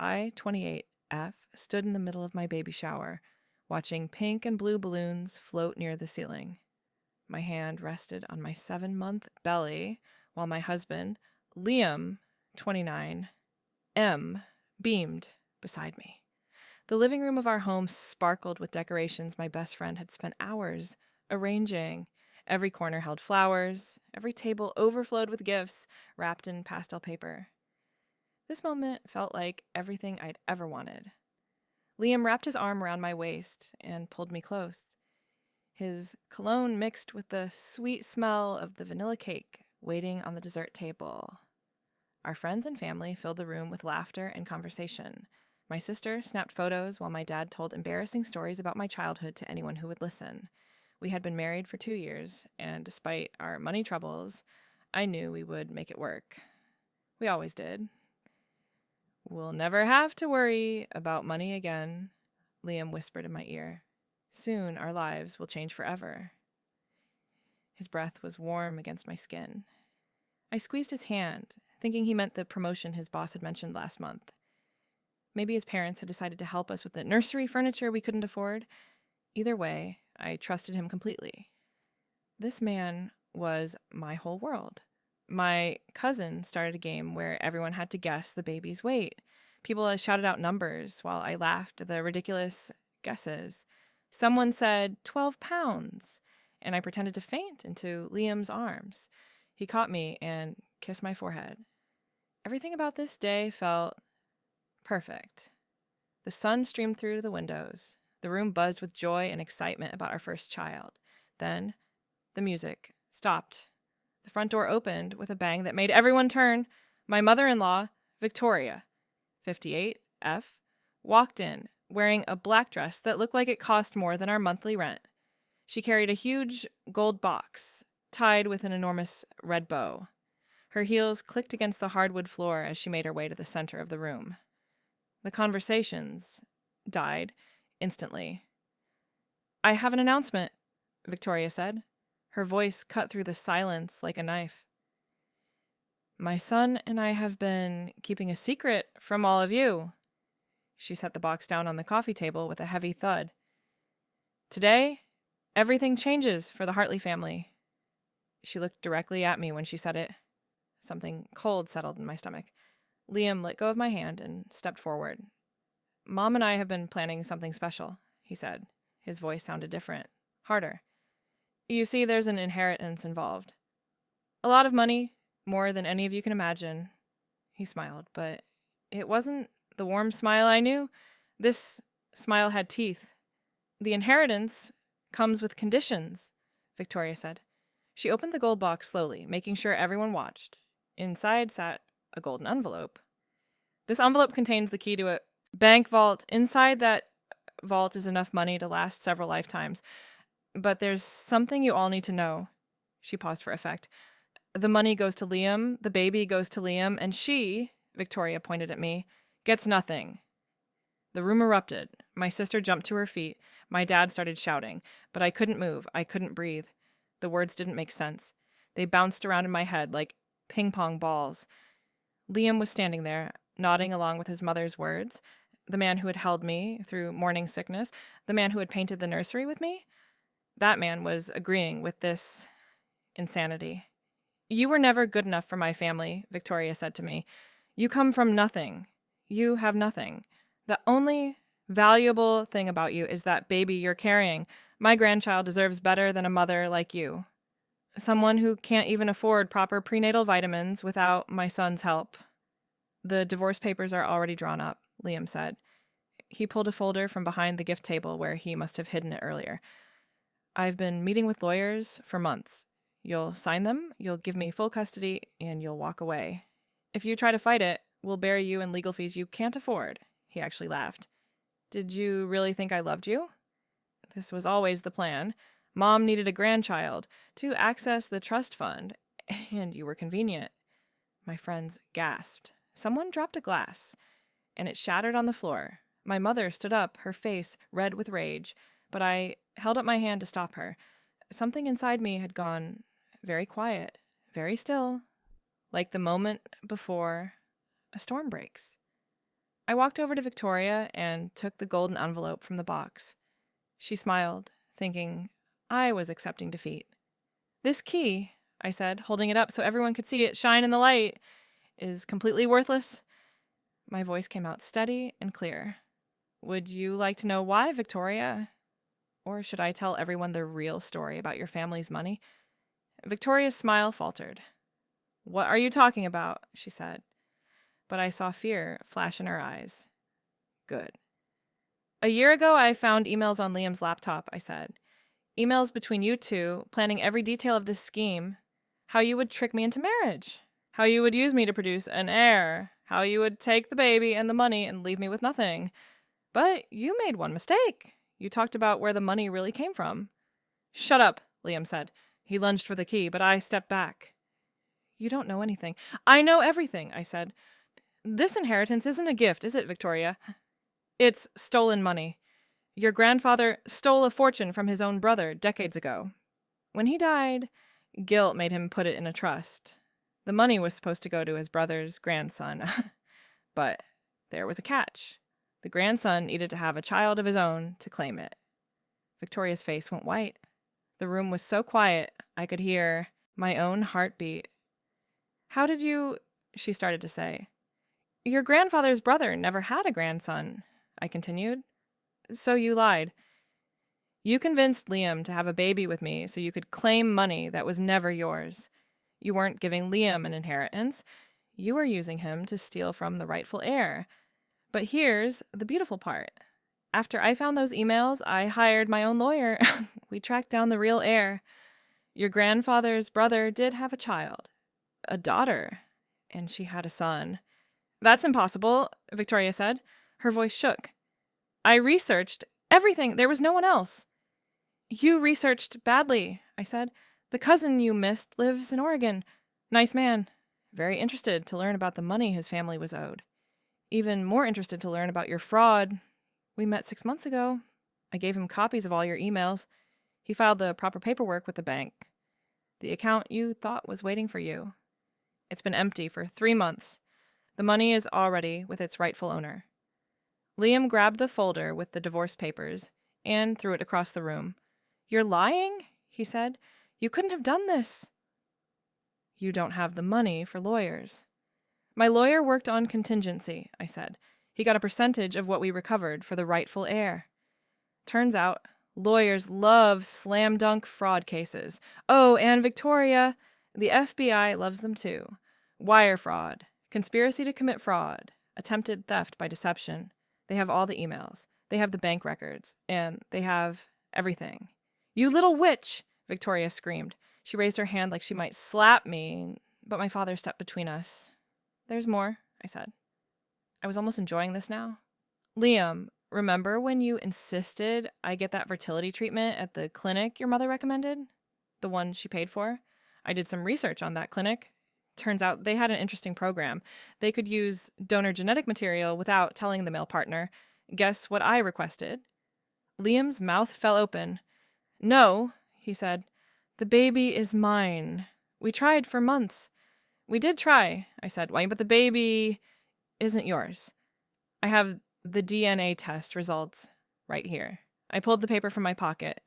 I, 28F, stood in the middle of my baby shower, watching pink and blue balloons float near the ceiling. My hand rested on my 7-month belly, while my husband, Liam, 29M, beamed beside me. The living room of our home sparkled with decorations my best friend had spent hours arranging. Every corner held flowers, every table overflowed with gifts wrapped in pastel paper. This moment felt like everything I'd ever wanted. Liam wrapped his arm around my waist and pulled me close. His cologne mixed with the sweet smell of the vanilla cake waiting on the dessert table. Our friends and family filled the room with laughter and conversation. My sister snapped photos while my dad told embarrassing stories about my childhood to anyone who would listen. We had been married for 2 years, and despite our money troubles, I knew we would make it work. We always did. "We'll never have to worry about money again," Liam whispered in my ear. "Soon our lives will change forever." His breath was warm against my skin. I squeezed his hand, thinking he meant the promotion his boss had mentioned last month. Maybe his parents had decided to help us with the nursery furniture we couldn't afford. Either way, I trusted him completely. This man was my whole world. My cousin started a game where everyone had to guess the baby's weight. People shouted out numbers while I laughed at the ridiculous guesses. Someone said 12 pounds, and I pretended to faint into Liam's arms. He caught me and kissed my forehead. Everything about this day felt perfect. The sun streamed through the windows. The room buzzed with joy and excitement about our first child. Then the music stopped. The front door opened with a bang that made everyone turn. My mother-in-law, Victoria, 58F, walked in, wearing a black dress that looked like it cost more than our monthly rent. She carried a huge gold box, tied with an enormous red bow. Her heels clicked against the hardwood floor as she made her way to the center of the room. The conversations died instantly. "I have an announcement," Victoria said. Her voice cut through the silence like a knife. "My son and I have been keeping a secret from all of you." She set the box down on the coffee table with a heavy thud. "Today, everything changes for the Hartley family." She looked directly at me when she said it. Something cold settled in my stomach. Liam let go of my hand and stepped forward. "Mom and I have been planning something special," he said. His voice sounded different, harder. "You see, there's an inheritance involved. A lot of money, more than any of you can imagine." He smiled, but it wasn't the warm smile I knew. This smile had teeth. "The inheritance comes with conditions," Victoria said. She opened the gold box slowly, making sure everyone watched. Inside sat a golden envelope. "This envelope contains the key to a bank vault. Inside that vault is enough money to last several lifetimes. But there's something you all need to know." She paused for effect. "The money goes to Liam, the baby goes to Liam, and she," Victoria pointed at me, "gets nothing." The room erupted. My sister jumped to her feet. My dad started shouting, but I couldn't move. I couldn't breathe. The words didn't make sense. They bounced around in my head like ping-pong balls. Liam was standing there, nodding along with his mother's words. The man who had held me through morning sickness, the man who had painted the nursery with me. That man was agreeing with this insanity. "You were never good enough for my family," Victoria said to me. "You come from nothing. You have nothing. The only valuable thing about you is that baby you're carrying. My grandchild deserves better than a mother like you. Someone who can't even afford proper prenatal vitamins without my son's help." "The divorce papers are already drawn up," Liam said. He pulled a folder from behind the gift table where he must have hidden it earlier. "I've been meeting with lawyers for months. You'll sign them, you'll give me full custody, and you'll walk away. If you try to fight it, we'll bury you in legal fees you can't afford." He actually laughed. "Did you really think I loved you?" This was always the plan. Mom needed a grandchild to access the trust fund, and you were convenient. My friends gasped. Someone dropped a glass, and it shattered on the floor. My mother stood up, her face red with rage, but I held up my hand to stop her. Something inside me had gone very quiet, very still, like the moment before a storm breaks. I walked over to Victoria and took the golden envelope from the box. She smiled, thinking I was accepting defeat. "This key," I said, holding it up so everyone could see it shine in the light, "is completely worthless." My voice came out steady and clear. "Would you like to know why, Victoria? Or should I tell everyone the real story about your family's money?" Victoria's smile faltered. "What are you talking about?" she said. But I saw fear flash in her eyes. "Good. A year ago, I found emails on Liam's laptop," I said. "Emails between you two, planning every detail of this scheme. How you would trick me into marriage. How you would use me to produce an heir. How you would take the baby and the money and leave me with nothing. But you made one mistake. You talked about where the money really came from." "Shut up," Liam said. He lunged for the key, but I stepped back. "You don't know anything." "I know everything," I said. "This inheritance isn't a gift, is it, Victoria? It's stolen money. Your grandfather stole a fortune from his own brother decades ago. When he died, guilt made him put it in a trust. The money was supposed to go to his brother's grandson. But there was a catch. The grandson needed to have a child of his own to claim it." Victoria's face went white. The room was so quiet, I could hear my own heartbeat. "How did you—" she started to say. "Your grandfather's brother never had a grandson," I continued. "So you lied. You convinced Liam to have a baby with me so you could claim money that was never yours. You weren't giving Liam an inheritance. You were using him to steal from the rightful heir. But here's the beautiful part. After I found those emails, I hired my own lawyer. We tracked down the real heir. Your grandfather's brother did have a child, a daughter, and she had a son." "That's impossible," Victoria said. Her voice shook. "I researched everything. There was no one else." "You researched badly," I said. "The cousin you missed lives in Oregon. Nice man. Very interested to learn about the money his family was owed. Even more interested to learn about your fraud. We met 6 months ago. I gave him copies of all your emails. He filed the proper paperwork with the bank. The account you thought was waiting for you. It's been empty for 3 months. The money is already with its rightful owner." Liam grabbed the folder with the divorce papers and threw it across the room. "You're lying?" he said. "You couldn't have done this." "You don't have the money for lawyers." "My lawyer worked on contingency," I said. "He got a percentage of what we recovered for the rightful heir." Turns out, lawyers love slam-dunk fraud cases. Oh, and Victoria, the FBI loves them too. Wire fraud, conspiracy to commit fraud, attempted theft by deception. They have all the emails. They have the bank records. And they have everything. "You little witch!" Victoria screamed. She raised her hand like she might slap me, but my father stepped between us. "There's more," I said. I was almost enjoying this now. "Liam, remember when you insisted I get that fertility treatment at the clinic your mother recommended? The one she paid for? I did some research on that clinic. Turns out they had an interesting program. They could use donor genetic material without telling the male partner. Guess what I requested?" Liam's mouth fell open. "No," he said. "The baby is mine. We tried for months." "We did try," I said. "Why, but the baby isn't yours. I have the DNA test results right here." I pulled the paper from my pocket.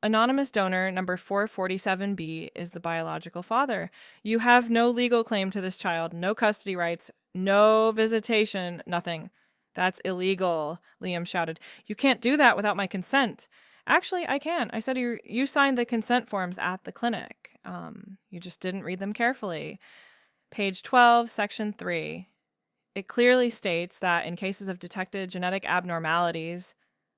"Anonymous donor number 447B is the biological father. You have no legal claim to this child, no custody rights, no visitation, nothing." "That's illegal," Liam shouted. "You can't do that without my consent." "Actually, I can. I said you signed the consent forms at the clinic. You just didn't read them carefully. Page 12, section 3. It clearly states that in cases of detected genetic abnormalities,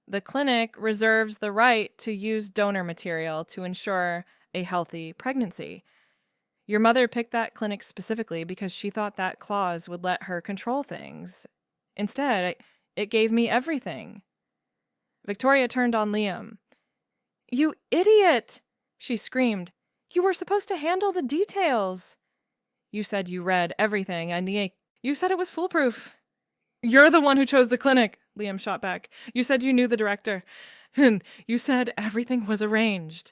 the clinic reserves the right to use donor material to ensure a healthy pregnancy. Your mother picked that clinic specifically because she thought that clause would let her control things. Instead, it gave me everything." Victoria turned on Liam. "You idiot!" she screamed. "You were supposed to handle the details." "You said you read everything, and you said it was foolproof." "You're the one who chose the clinic," Liam shot back. "You said you knew the director. And you said everything was arranged."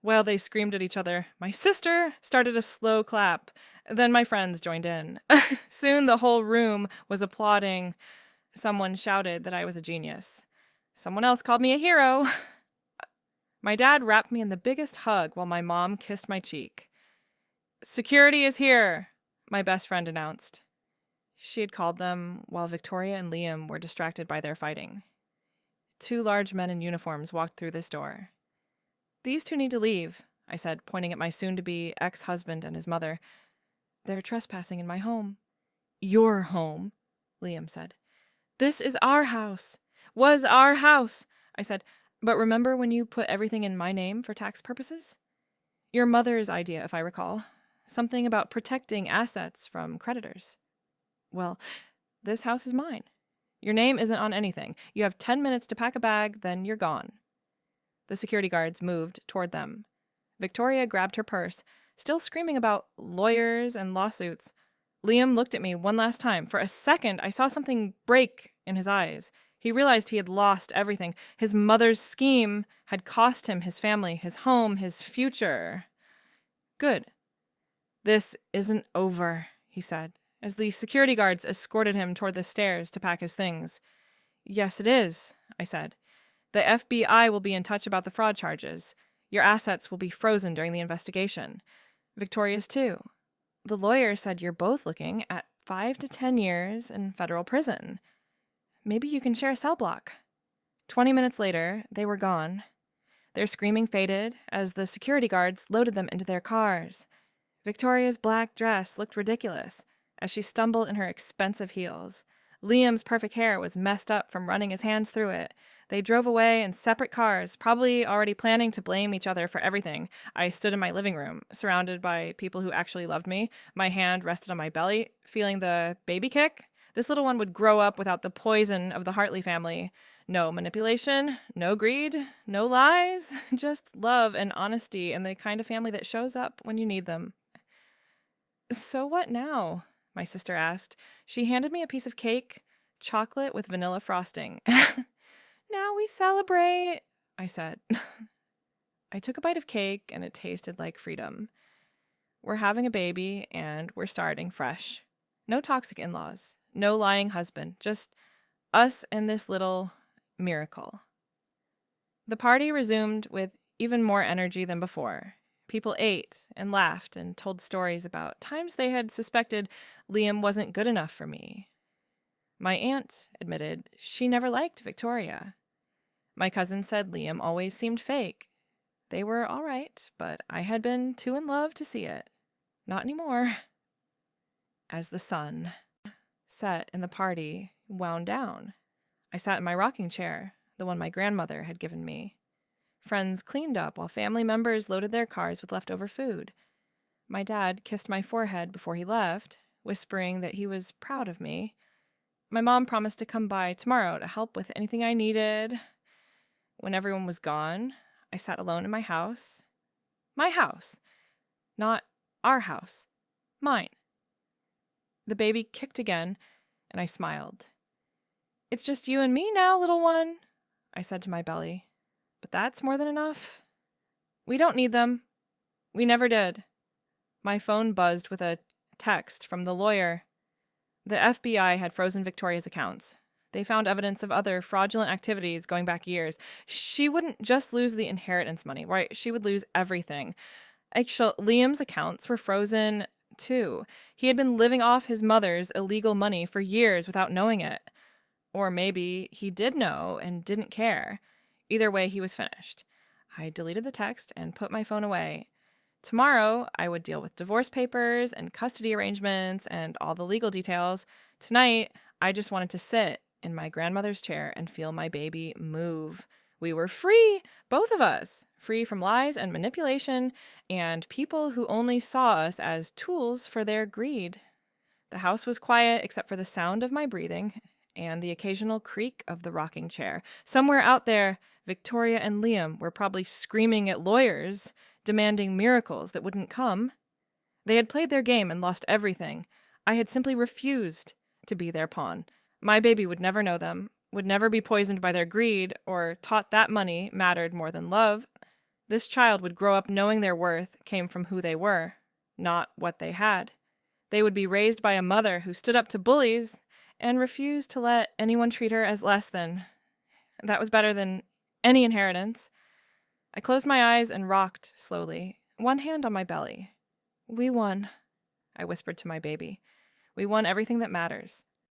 While they screamed at each other, my sister started a slow clap. Then my friends joined in. Soon the whole room was applauding. Someone shouted that I was a genius. Someone else called me a hero. My dad wrapped me in the biggest hug while my mom kissed my cheek. "Security is here," my best friend announced. She had called them while Victoria and Liam were distracted by their fighting. 2 large men in uniforms walked through this door. "These 2 need to leave," I said, pointing at my soon-to-be ex-husband and his mother. "They're trespassing in my home." "Your home," Liam said. "This is our house. Was our house," I said. "But remember when you put everything in my name for tax purposes? Your mother's idea, if I recall. Something about protecting assets from creditors. Well, this house is mine. Your name isn't on anything. You have 10 minutes to pack a bag, then you're gone." The security guards moved toward them. Victoria grabbed her purse, still screaming about lawyers and lawsuits. Liam looked at me one last time. For a second, I saw something break in his eyes. He realized he had lost everything. His mother's scheme had cost him his family, his home, his future. "Good. This isn't over," he said, as the security guards escorted him toward the stairs to pack his things. "Yes, it is," I said. "The FBI will be in touch about the fraud charges. Your assets will be frozen during the investigation. Victoria's too. The lawyer said you're both looking at 5 to 10 years in federal prison. Maybe you can share a cell block." 20 minutes later, they were gone. Their screaming faded as the security guards loaded them into their cars. Victoria's black dress looked ridiculous as she stumbled in her expensive heels. Liam's perfect hair was messed up from running his hands through it. They drove away in separate cars, probably already planning to blame each other for everything. I stood in my living room, surrounded by people who actually loved me. My hand rested on my belly, feeling the baby kick. This little one would grow up without the poison of the Hartley family. No manipulation, no greed, no lies, just love and honesty and the kind of family that shows up when you need them. "So what now?" my sister asked. She handed me a piece of cake, chocolate with vanilla frosting. "Now we celebrate," I said. I took a bite of cake and it tasted like freedom. We're having a baby and we're starting fresh. No toxic in-laws, no lying husband, just us and this little miracle. The party resumed with even more energy than before. People ate and laughed and told stories about times they had suspected Liam wasn't good enough for me. My aunt admitted she never liked Victoria. My cousin said Liam always seemed fake. They were all right, but I had been too in love to see it. Not anymore. As the sun set and the party wound down, I sat in my rocking chair, the one my grandmother had given me. Friends cleaned up while family members loaded their cars with leftover food. My dad kissed my forehead before he left, whispering that he was proud of me. My mom promised to come by tomorrow to help with anything I needed. When everyone was gone, I sat alone in my house. My house. Not our house. Mine. The baby kicked again, and I smiled. "It's just you and me now, little one," I said to my belly. "But that's more than enough. We don't need them. We never did." My phone buzzed with a text from the lawyer. The FBI had frozen Victoria's accounts. They found evidence of other fraudulent activities going back years. She wouldn't just lose the inheritance money, right? She would lose everything. Actually, Liam's accounts were frozen too. He had been living off his mother's illegal money for years without knowing it. Or maybe he did know and didn't care. Either way, he was finished. I deleted the text and put my phone away. Tomorrow, I would deal with divorce papers and custody arrangements and all the legal details. Tonight, I just wanted to sit in my grandmother's chair and feel my baby move. We were free, both of us, free from lies and manipulation and people who only saw us as tools for their greed. The house was quiet except for the sound of my breathing and the occasional creak of the rocking chair. Somewhere out there, Victoria and Liam were probably screaming at lawyers, demanding miracles that wouldn't come. They had played their game and lost everything. I had simply refused to be their pawn. My baby would never know them, would never be poisoned by their greed, or taught that money mattered more than love. This child would grow up knowing their worth came from who they were, not what they had. They would be raised by a mother who stood up to bullies and refused to let anyone treat her as less than. That was better than any inheritance. I closed my eyes and rocked slowly, one hand on my belly. We won, I whispered to my baby. We won everything that matters.